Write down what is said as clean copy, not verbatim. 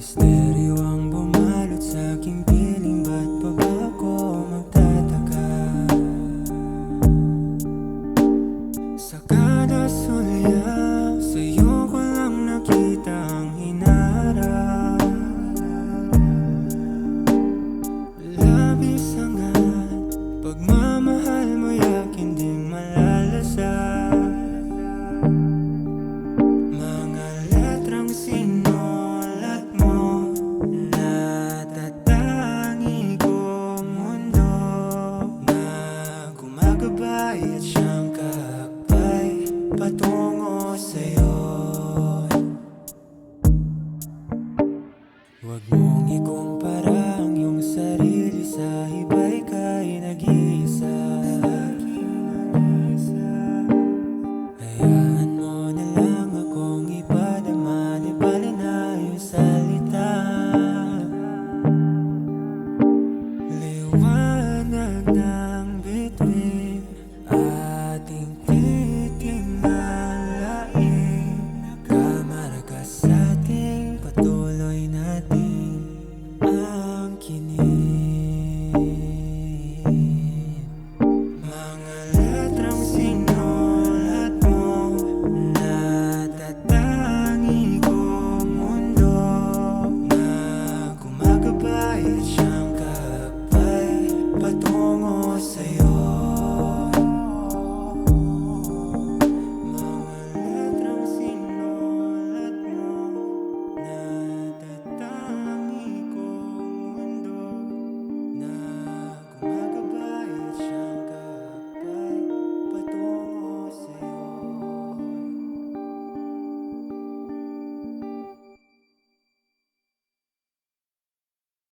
Misteryo ang bumalot sa aking piling, ba't pa ba ako magtataka? Sa kada sulya, sa'yo ko lang nakita ang hinarap. Labis hangad, pagmamahal mo'y akin ding malalasap. Mga letrang sinulat mo, natatangi kong mundo na gumagabay at siyang kakbay patungo sa'yo. Huwag mong ikumpara ang iyong sarili sa iba'y ika'y nag-iisa.